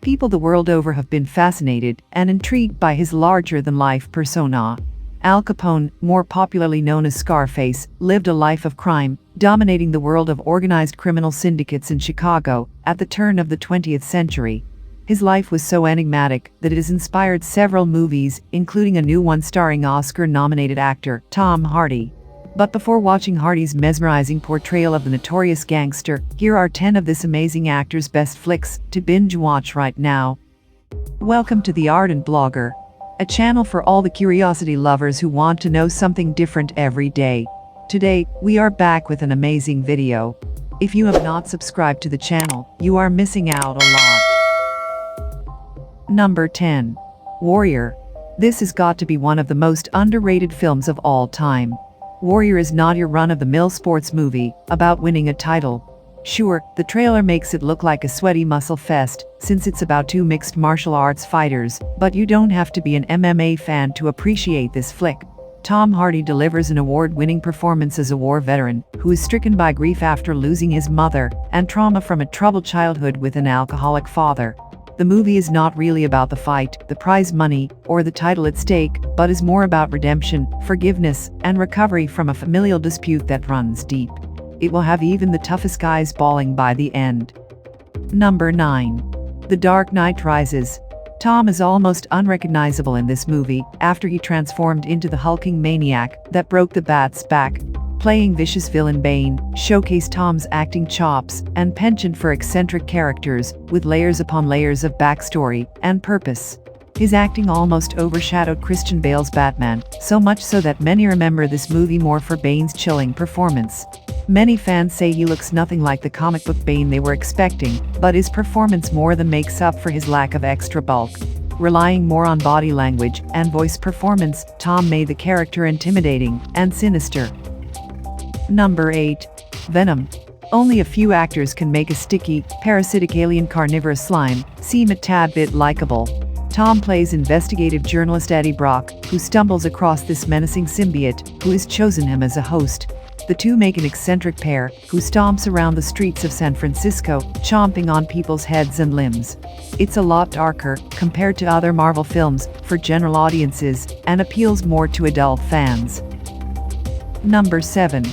People the world over have been fascinated and intrigued by his larger-than-life persona. Al Capone, more popularly known as Scarface, lived a life of crime, dominating the world of organized criminal syndicates in Chicago at the turn of the 20th century. His life was so enigmatic that it has inspired several movies, including a new one starring Oscar-nominated actor Tom Hardy. But before watching Hardy's mesmerizing portrayal of the notorious gangster, here are 10 of this amazing actor's best flicks to binge watch right now. Welcome to The Ardent Blogger, a channel for all the curiosity lovers who want to know something different every day. Today, we are back with an amazing video. If you have not subscribed to the channel, you are missing out a lot. Number 10. Warrior. This has got to be one of the most underrated films of all time. Warrior is not your run-of-the-mill sports movie about winning a title. Sure, the trailer makes it look like a sweaty muscle fest, since it's about two mixed martial arts fighters, but you don't have to be an MMA fan to appreciate this flick. Tom Hardy delivers an award-winning performance as a war veteran who is stricken by grief after losing his mother and trauma from a troubled childhood with an alcoholic father. The movie is not really about the fight, the prize money, or the title at stake, but is more about redemption, forgiveness, and recovery from a familial dispute that runs deep. It will have even the toughest guys bawling by the end. Number 9. The Dark Knight Rises. Tom is almost unrecognizable in this movie after he transformed into the hulking maniac that broke the Bat's back. Playing vicious villain Bane showcased Tom's acting chops and penchant for eccentric characters with layers upon layers of backstory and purpose. His acting almost overshadowed Christian Bale's Batman, so much so that many remember this movie more for Bane's chilling performance. Many fans say he looks nothing like the comic book Bane they were expecting, but his performance more than makes up for his lack of extra bulk. Relying more on body language and voice performance, Tom made the character intimidating and sinister. Number 8. Venom. Only a few actors can make a sticky, parasitic alien carnivorous slime seem a tad bit likable. Tom plays investigative journalist Eddie Brock, who stumbles across this menacing symbiote who has chosen him as a host. The two make an eccentric pair who stomps around the streets of San Francisco, chomping on people's heads and limbs. It's a lot darker compared to other Marvel films for general audiences and appeals more to adult fans. Number 7.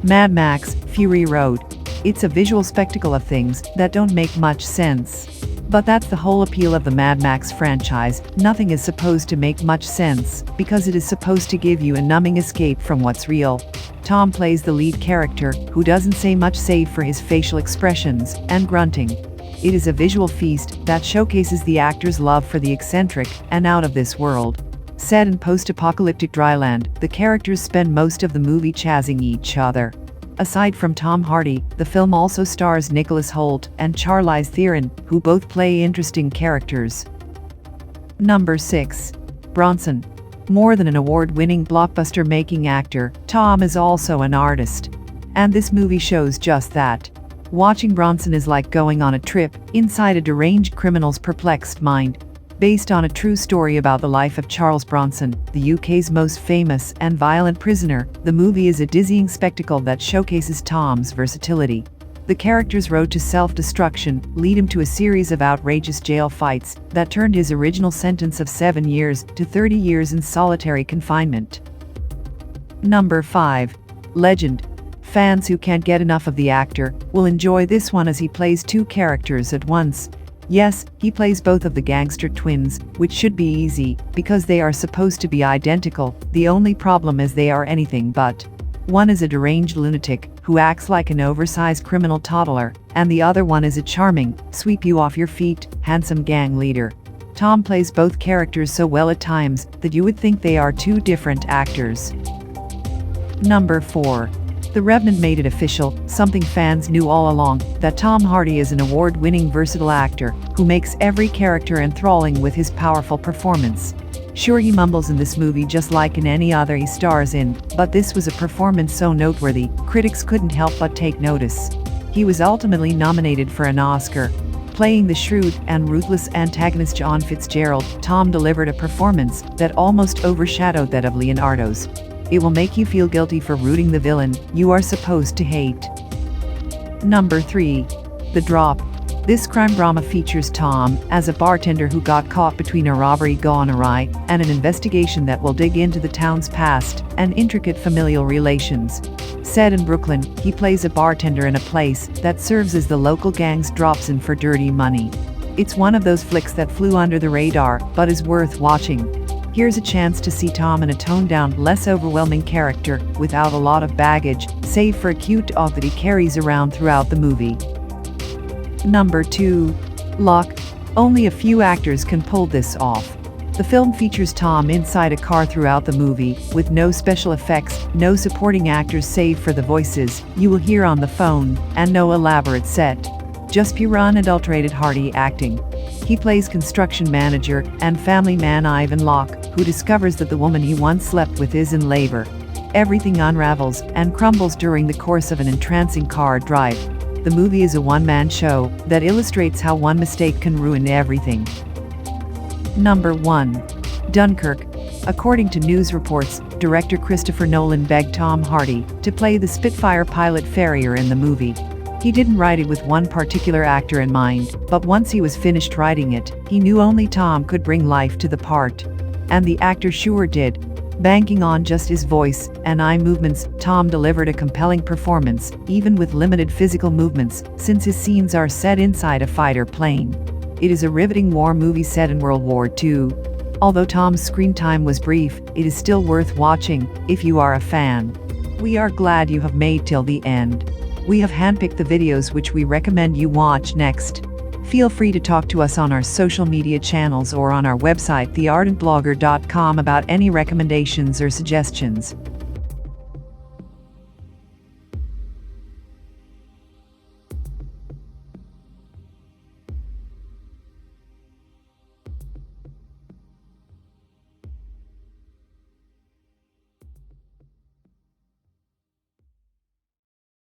Mad Max: Fury Road. It's a visual spectacle of things that don't make much sense. But that's the whole appeal of the Mad Max franchise. Nothing is supposed to make much sense, because it is supposed to give you a numbing escape from what's real. Tom plays the lead character, who doesn't say much save for his facial expressions and grunting. It is a visual feast that showcases the actor's love for the eccentric and out of this world. Set in post-apocalyptic dryland, the characters spend most of the movie chazzing each other. Aside from Tom Hardy, the film also stars Nicholas Hoult and Charlize Theron, who both play interesting characters. Number 6. Bronson. More than an award-winning blockbuster-making actor, Tom is also an artist. And this movie shows just that. Watching Bronson is like going on a trip inside a deranged criminal's perplexed mind. Based on a true story about the life of Charles Bronson, the UK's most famous and violent prisoner, the movie is a dizzying spectacle that showcases Tom's versatility. The character's road to self-destruction lead him to a series of outrageous jail fights that turned his original sentence of 7 years to 30 years in solitary confinement. Number 5. Legend. Fans who can't get enough of the actor will enjoy this one as he plays two characters at once. Yes, he plays both of the gangster twins, which should be easy, because they are supposed to be identical. The only problem is they are anything but. One is a deranged lunatic, who acts like an oversized criminal toddler, and the other one is a charming, sweep-you-off-your-feet, handsome gang leader. Tom plays both characters so well at times that you would think they are two different actors. Number 4. The Revenant made it official, something fans knew all along, that Tom Hardy is an award-winning versatile actor who makes every character enthralling with his powerful performance. Sure, he mumbles in this movie just like in any other he stars in, but this was a performance so noteworthy, critics couldn't help but take notice. He was ultimately nominated for an Oscar. Playing the shrewd and ruthless antagonist John Fitzgerald, Tom delivered a performance that almost overshadowed that of Leonardo's. It will make you feel guilty for rooting the villain you are supposed to hate. Number 3. The Drop. This crime drama features Tom as a bartender who got caught between a robbery gone awry and an investigation that will dig into the town's past and intricate familial relations. Set in Brooklyn, he plays a bartender in a place that serves as the local gang's drop-in for dirty money. It's one of those flicks that flew under the radar, but is worth watching. Here's a chance to see Tom in a toned-down, less overwhelming character, without a lot of baggage, save for a cute dog that he carries around throughout the movie. Number 2. Locke. Only a few actors can pull this off. The film features Tom inside a car throughout the movie, with no special effects, no supporting actors save for the voices you will hear on the phone, and no elaborate set. Just pure unadulterated hearty acting. He plays construction manager and family man Ivan Locke, who discovers that the woman he once slept with is in labor. Everything unravels and crumbles during the course of an entrancing car drive. The movie is a one-man show that illustrates how one mistake can ruin everything. Number 1. Dunkirk. According to news reports, director Christopher Nolan begged Tom Hardy to play the Spitfire pilot Farrier in the movie. He didn't write it with one particular actor in mind, but once he was finished writing it, he knew only Tom could bring life to the part. And the actor sure did. Banking on just his voice and eye movements, Tom delivered a compelling performance, even with limited physical movements, since his scenes are set inside a fighter plane. It is a riveting war movie set in World War II. Although Tom's screen time was brief, it is still worth watching if you are a fan. We are glad you have made till the end. We have handpicked the videos which we recommend you watch next. Feel free to talk to us on our social media channels or on our website theardentblogger.com about any recommendations or suggestions.